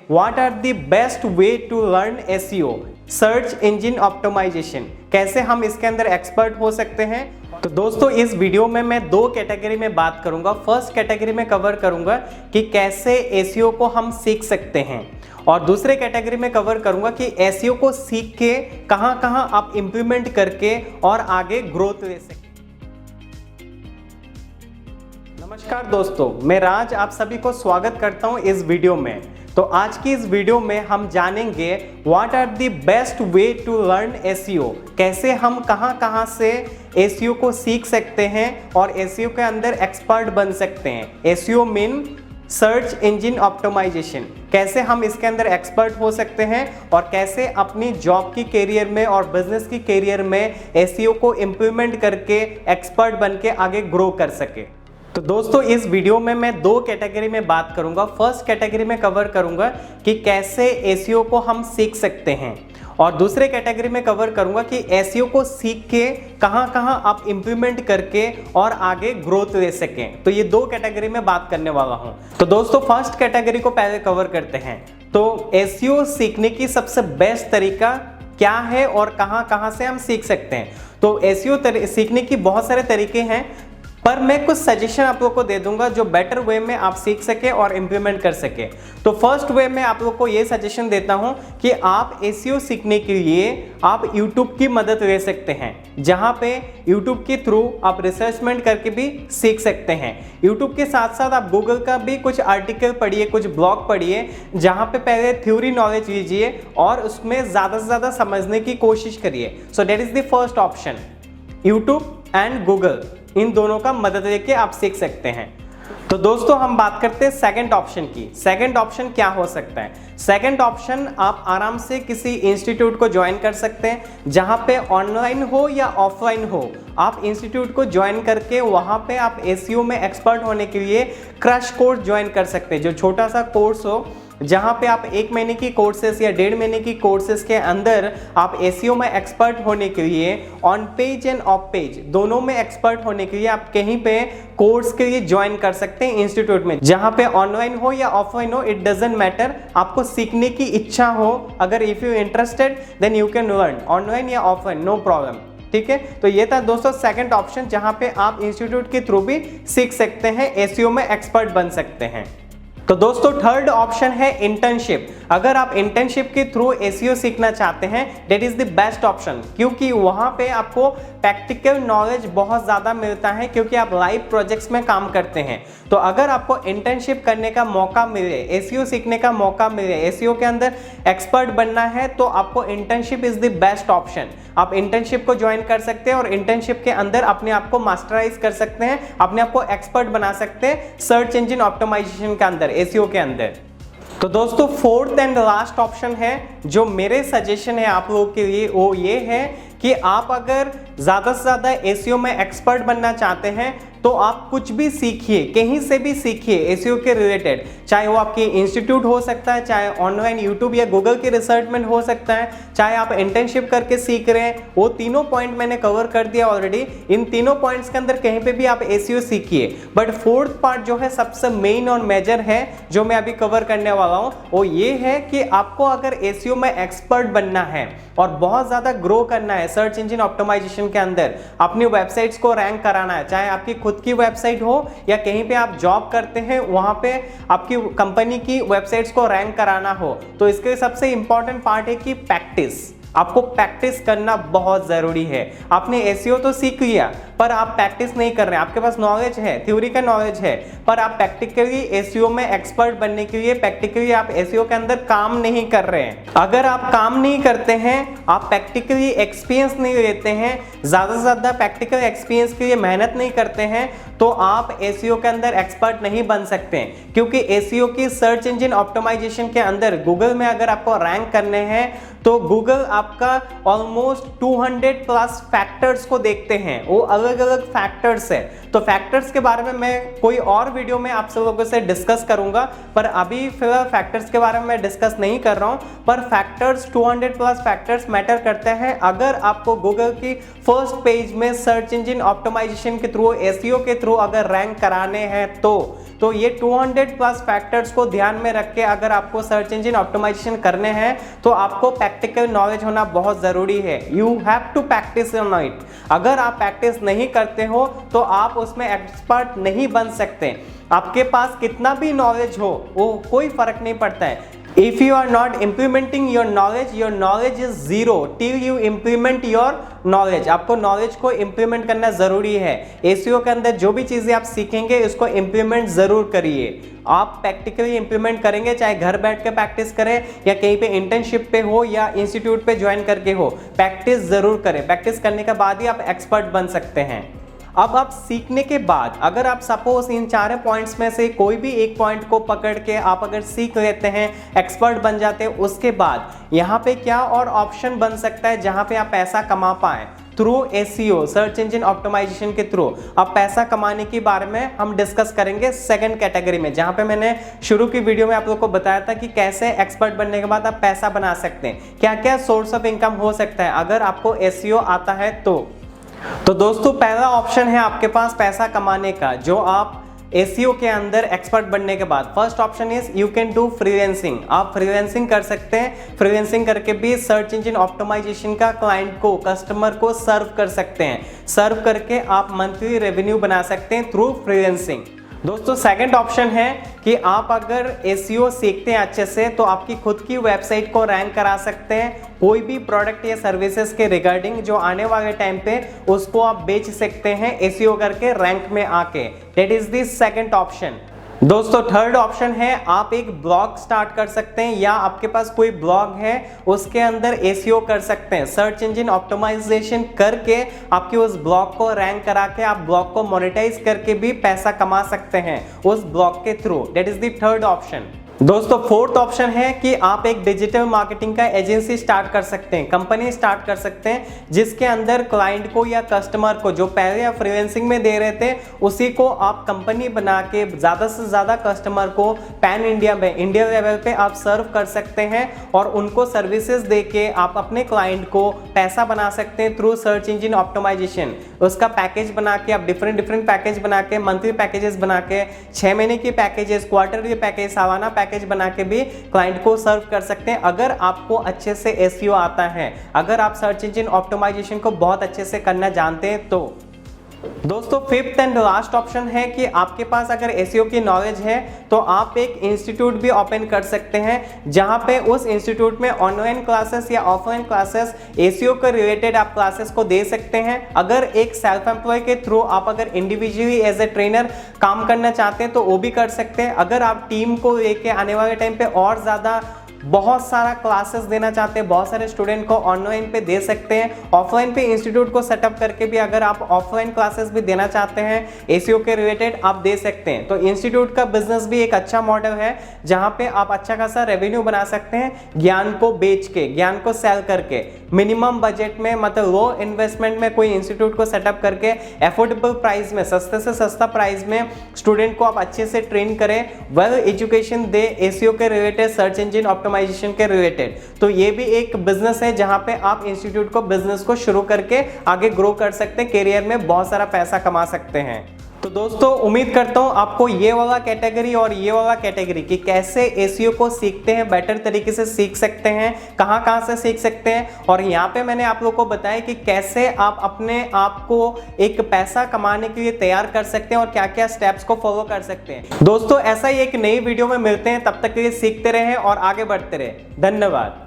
What are the best way to learn SEO, search engine optimisation, कैसे हम इसके अंदर एक्सपर्ट हो सकते हैं। तो दोस्तों इस वीडियो में मैं दो कैटेगरी में बात करूंगा। फर्स्ट कैटेगरी में कवर करूंगा कि कैसे एसईओ को हम सीख सकते हैं, और दूसरे कैटेगरी में कवर करूंगा कि एसईओ को सीख के कहां कहां आप इंप्लीमेंट करके और आगे ग्रोथ ले सकते। नमस्कार दोस्तों, मैं राज आप सभी को स्वागत करता हूं इस वीडियो में। तो आज की इस वीडियो में हम जानेंगे what are the best way to learn SEO, कैसे हम कहां से एसईओ को सीख सकते हैं और एसईओ के अंदर एक्सपर्ट बन सकते हैं। SEO mean search engine optimisation, कैसे हम इसके अंदर एक्सपर्ट हो सकते हैं और कैसे अपनी जॉब की कैरियर में और बिजनेस की कैरियर में एसईओ को इम्प्लीमेंट करके एक्सपर्ट बन के आगे ग्रो कर सके। तो दोस्तों इस वीडियो में मैं दो कैटेगरी में बात करूंगा। फर्स्ट कैटेगरी में कवर करूंगा कि कैसे एसईओ को हम सीख सकते हैं, और दूसरे कैटेगरी में कवर करूंगा कि एसईओ को सीख के कहां आप इंप्लीमेंट करके और आगे ग्रोथ ले सकें। तो ये दो कैटेगरी में बात करने वाला हूं। तो दोस्तों फर्स्ट कैटेगरी को पहले कवर करते हैं। तो एसईओ सीखने की सबसे बेस्ट तरीका क्या है और कहां से हम सीख सकते हैं। तो एसईओ सीखने की बहुत सारे तरीके हैं, पर मैं कुछ सजेशन आप लोगों को दे दूंगा जो बेटर वे में आप सीख सके और इम्प्लीमेंट कर सके। तो फर्स्ट वे में आप लोगों को ये सजेशन देता हूं कि आप एसईओ सीखने के लिए आप YouTube की मदद ले सकते हैं, जहां पे YouTube के थ्रू आप रिसर्चमेंट करके भी सीख सकते हैं। YouTube के साथ साथ आप Google का भी कुछ आर्टिकल पढ़िए, कुछ ब्लॉग पढ़िए, जहां पे पहले थ्योरी नॉलेज लीजिए और उसमें ज़्यादा से ज़्यादा समझने की कोशिश करिए। So that is the first option, YouTube and Google, इन दोनों का मदद लेके आप सीख सकते हैं। तो दोस्तों हम बात करते हैं सेकंड ऑप्शन की। सेकंड ऑप्शन क्या हो सकता है? सेकंड ऑप्शन, आप आराम से किसी इंस्टीट्यूट को ज्वाइन कर सकते हैं, जहां पे ऑनलाइन हो या ऑफलाइन हो। आप इंस्टीट्यूट को ज्वाइन करके वहां पे आप एसईओ में एक्सपर्ट होने के लिए क्रैश कोर्स ज्वाइन कर सकते हैं, जो छोटा सा कोर्स हो, जहां पे आप 1 महीने की कोर्सेस या 1.5 महीने की कोर्सेस के अंदर आप एसईओ में एक्सपर्ट होने के लिए on page end of page दोनों में एक्सपर्ट होने के लिए आप कहीं पे कोर्स के लिए ज्वाइन कर सकते हैं इंस्टीट्यूट में, जहां पे ऑनलाइन हो या ऑफलाइन हो, इट डजंट मैटर। आपको सीखने की इच्छा हो, अगर if you interested then you can learn online या ऑफलाइन, नो प्रॉब्लम। ठीक है, तो ये था दोस्तों सेकंड ऑप्शन, जहां पे आप इंस्टीट्यूट के थ्रू भी सीख सकते हैं, एसईओ में एक्सपर्ट बन सकते हैं। तो दोस्तों थर्ड ऑप्शन है इंटर्नशिप। अगर आप इंटर्नशिप के थ्रू एसईओ सीखना चाहते हैं, that is the best option, क्योंकि वहां पे आपको प्रैक्टिकल नॉलेज बहुत ज़्यादा मिलता है, क्योंकि आप लाइव प्रोजेक्ट्स में काम करते हैं। तो अगर आपको इंटर्नशिप करने का मौका मिले, एसईओ सीखने का मौका मिले, एसईओ के अंदर एक्सपर्ट बनना है, तो आपको internship is the best option. आप इंटर्नशिप को ज्वाइन कर सकते हैं और इंटर्नशिप के अंदर अपने आप को मास्टराइज कर सकते हैं, अपने आप को एक्सपर्ट बना सकते हैं सर्च इंजन ऑप्टिमाइजेशन के अंदर, एसईओ के अंदर। तो दोस्तों फोर्थ एंड लास्ट ऑप्शन है जो मेरे सजेशन है आप लोगों के लिए, वो ये है कि आप अगर ज़्यादा से ज़्यादा एसईओ में एक्सपर्ट बनना चाहते हैं, तो आप कुछ भी सीखिए, कहीं से भी सीखिए एसईओ के रिलेटेड, चाहे वो आपकी इंस्टीट्यूट हो सकता है, चाहे ऑनलाइन यूट्यूब या गूगल के रिसर्चमेंट हो सकता है, चाहे आप इंटर्नशिप करके सीख रहे हैं। वो तीनों पॉइंट मैंने कवर कर दिया ऑलरेडी। इन तीनों पॉइंट्स के अंदर कहीं पे भी आप एसईओ सीखिए, बट फोर्थ पार्ट जो है सबसे मेन और मेजर है, जो मैं अभी कवर करने वाला हूँ, वो ये है कि आपको अगर एसईओ में एक्सपर्ट बनना है और बहुत ज़्यादा ग्रो करना है सर्च इंजन ऑप्टिमाइजेशन के अंदर, अपनी वेबसाइट्स को रैंक कराना है, चाहे आपकी खुद की वेबसाइट हो या कहीं पे आप जॉब करते हैं वहां पे आपकी कंपनी की वेबसाइट्स को रैंक कराना हो, तो इसके सबसे इंपॉर्टेंट पार्ट है कि प्रैक्टिस। आपको प्रैक्टिस करना बहुत ज़रूरी है। आपने एसईओ तो सीख लिया, पर आप प्रैक्टिस नहीं कर रहे हैं। आपके पास नॉलेज है, थ्योरी का नॉलेज है, पर आप प्रैक्टिकली एसईओ में एक्सपर्ट बनने के लिए प्रैक्टिकली आप एसईओ के अंदर काम नहीं कर रहे हैं। अगर आप काम नहीं करते हैं, आप प्रैक्टिकली एक्सपीरियंस नहीं लेते हैं, ज़्यादा से ज़्यादा प्रैक्टिकल एक्सपीरियंस के लिए मेहनत नहीं करते हैं, तो आप एसईओ के अंदर एक्सपर्ट नहीं बन सकते, क्योंकि एसईओ की सर्च इंजन ऑप्टिमाइजेशन के अंदर गूगल में अगर आपको रैंक करने हैं, तो गूगल आपका ऑलमोस्ट 200 प्लस फैक्टर्स को देखते हैं, वो अलग अलग फैक्टर्स है। तो फैक्टर्स के बारे में मैं कोई और वीडियो में आप सब लोगों से डिस्कस करूंगा, पर अभी फिलहाल फैक्टर्स के बारे में मैं डिस्कस नहीं कर रहा हूं। पर फैक्टर्स 200 प्लस फैक्टर्स मैटर करते हैं अगर आपको गूगल की फर्स्ट पेज में सर्च इंजन ऑप्टिमाइजेशन के थ्रू, एसईओ के थ्रू अगर रैंक कराने हैं तो ये 200 प्लस फैक्टर्स को ध्यान में रख के अगर आपको सर्च इंजन ऑप्टिमाइजेशन करने हैं तो आपको प्रैक्टिकल नॉलेज होना बहुत जरूरी है। You have to practise on it. अगर आप प्रैक्टिस नहीं करते हो तो आप उसमें एक्सपर्ट नहीं बन सकते। आपके पास कितना भी नॉलेज हो वो कोई फर्क नहीं पड़ता है। If you are not implementing your knowledge is zero till you implement your knowledge। आपको नॉलेज को इंप्लीमेंट करना जरूरी है। एसईओ के अंदर जो भी चीजें आप सीखेंगे उसको इंप्लीमेंट जरूर करिए। आप प्रैक्टिकली इंप्लीमेंट करेंगे, चाहे घर बैठ के प्रैक्टिस करें या कहीं पे इंटर्नशिप पे हो या इंस्टीट्यूट पे ज्वाइन करके हो, प्रैक्टिस जरूर करें। प्रैक्टिस करने के बाद ही आप एक्सपर्ट बन सकते हैं। अब आप सीखने के बाद अगर आप सपोज इन चारों पॉइंट्स में से कोई भी एक पॉइंट को पकड़ के आप अगर सीख लेते हैं, एक्सपर्ट बन जाते हैं, उसके बाद यहाँ पे क्या और ऑप्शन बन सकता है जहाँ पे आप पैसा कमा पाएं through SEO, search engine optimisation के थ्रू। अब पैसा कमाने के बारे में हम डिस्कस करेंगे सेकंड कैटेगरी में, जहां पे मैंने शुरू की वीडियो में आप लोगों को बताया था कि कैसे एक्सपर्ट बनने के बाद आप पैसा बना सकते हैं, क्या क्या सोर्स ऑफ इनकम हो सकता है अगर आपको एसईओ आता है तो दोस्तों पहला ऑप्शन है आपके पास पैसा कमाने का, जो आप एसईओ के अंदर एक्सपर्ट बनने के बाद। First option is you can do freelancing. आप फ्रीलांसिंग कर सकते हैं। फ्रीलांसिंग करके भी सर्च इंजन ऑप्टिमाइजेशन का क्लाइंट को, कस्टमर को सर्व कर सकते हैं। सर्व करके आप मंथली रेवेन्यू बना सकते हैं थ्रू फ्रीलांसिंग। दोस्तों सेकंड ऑप्शन है कि आप अगर एसईओ सीखते हैं अच्छे से तो आपकी खुद की वेबसाइट को रैंक करा सकते हैं। कोई भी प्रोडक्ट या सर्विसेज के रिगार्डिंग जो आने वाले टाइम पे उसको आप बेच सकते हैं एसईओ करके रैंक में आके। That is the second option. दोस्तों थर्ड ऑप्शन है आप एक ब्लॉग स्टार्ट कर सकते हैं या आपके पास कोई ब्लॉग है उसके अंदर एसईओ कर सकते हैं। सर्च इंजन ऑप्टिमाइजेशन करके आपके उस ब्लॉग को रैंक करा के आप ब्लॉग को मोनेटाइज करके भी पैसा कमा सकते हैं उस ब्लॉग के through. That is the third option. दोस्तों फोर्थ ऑप्शन है कि आप एक डिजिटल मार्केटिंग का एजेंसी स्टार्ट कर सकते हैं, कंपनी स्टार्ट कर सकते हैं, जिसके अंदर क्लाइंट को या कस्टमर को जो पहले आप फ्रीलांसिंग में दे रहे थे उसी को आप कंपनी बना के ज़्यादा से ज़्यादा कस्टमर को पैन इंडिया में, इंडिया लेवल पे आप सर्व कर सकते हैं और उनको सर्विसेज दे के आप अपने क्लाइंट को पैसा बना सकते हैं थ्रू सर्च इंजन ऑप्टिमाइजेशन। उसका पैकेज बना के आप डिफरेंट पैकेज बना के, मंथली पैकेजेस बना के, 6 महीने की पैकेजेस, क्वार्टरली पैकेज, सालाना पैकेज बना के भी क्लाइंट को सर्व कर सकते हैं अगर आपको अच्छे से एसईओ आता है, अगर आप सर्च इंजन ऑप्टिमाइजेशन को बहुत अच्छे से करना जानते हैं तो। दोस्तों फिफ्थ एंड लास्ट ऑप्शन है कि आपके पास अगर एसईओ की नॉलेज है तो आप एक इंस्टीट्यूट भी ओपन कर सकते हैं, जहां पे उस इंस्टीट्यूट में ऑनलाइन क्लासेस या ऑफलाइन क्लासेस एसईओ के रिलेटेड आप क्लासेस को दे सकते हैं। अगर एक सेल्फ एम्प्लॉय के थ्रू आप अगर इंडिविजुअली एज ए ट्रेनर काम करना चाहते हैं तो वो भी कर सकते हैं। अगर आप टीम को लेके आने वाले टाइम पे और ज़्यादा बहुत सारा क्लासेस देना चाहते हैं, बहुत सारे स्टूडेंट को ऑनलाइन पे दे सकते हैं। ऑफलाइन पे इंस्टीट्यूट को सेटअप करके भी अगर आप ऑफलाइन क्लासेस भी देना चाहते हैं एसईओ के रिलेटेड आप दे सकते हैं। तो इंस्टीट्यूट का बिजनेस भी एक अच्छा मॉडल है जहां पे आप अच्छा खासा रेवेन्यू बना सकते हैं ज्ञान को बेच के, ज्ञान को सेल करके। मिनिमम बजट में, मतलब लो इन्वेस्टमेंट में कोई इंस्टीट्यूट को सेटअप करके एफोर्डेबल प्राइस में, सस्ते से सस्ता प्राइस में स्टूडेंट को आप अच्छे से ट्रेन करें, वेल एजुकेशन दे एसईओ के रिलेटेड, सर्च इंजन ऑप्टिमाइजेशन के रिलेटेड। तो ये भी एक बिजनेस है जहां पे आप इंस्टीट्यूट को, बिजनेस को शुरू करके आगे ग्रो कर सकते हैं, करियर में बहुत सारा पैसा कमा सकते हैं। तो दोस्तों उम्मीद करता हूं आपको ये वाला कैटेगरी और ये वाला कैटेगरी कि कैसे एसईओ को सीखते हैं, बेटर तरीके से सीख सकते हैं, कहां से सीख सकते हैं, और यहाँ पे मैंने आप लोगों को बताया कि कैसे आप अपने आप को एक पैसा कमाने के लिए तैयार कर सकते हैं और क्या क्या स्टेप्स को फॉलो कर सकते हैं। दोस्तों ऐसा ही एक नई वीडियो में मिलते हैं, तब तक के लिए सीखते रहें और आगे बढ़ते रहें। धन्यवाद।